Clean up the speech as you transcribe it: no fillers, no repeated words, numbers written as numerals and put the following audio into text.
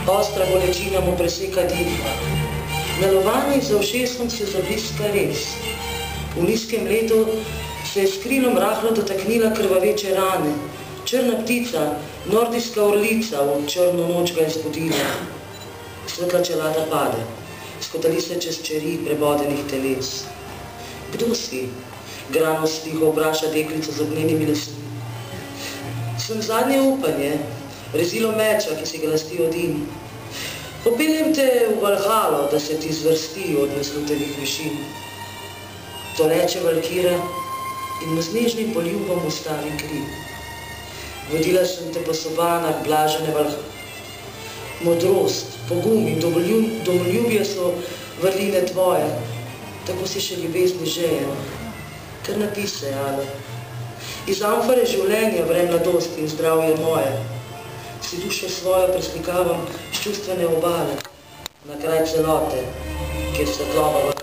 Ostra bolečina mu preseka diha. Na lovani za ušesom se zabliska res. V nizkem letu se je s krilom rahlo dotaknila krvaveče rane. Črna ptica, nordijska orlica v črno noč ga je zbudila. Svetla čelada pade, skotali se čez čeri prebodenih teles. Kdo si? Grano stiho vpraša deklico z ognjenimi lasmi. Sem zadnje upanje, rezilo meča, ki si ga lasti odin. Popeljem te v Valhalo, da se ti zvrsti od neslutevih višin. To reče Valkira in mu z nežnim poljubom ustavi kri. Vodila sem te po sobanah blažene Valhale. Modrost, pogum in domoljubje so vrline tvoje, tako si še ljubezni žejen. Kar napise, ale. Iz amfore življenja vre mladost in zdravje moje. Si dušo svojo preslikavam s čustvene obale, na kraj celote, kjer svetlova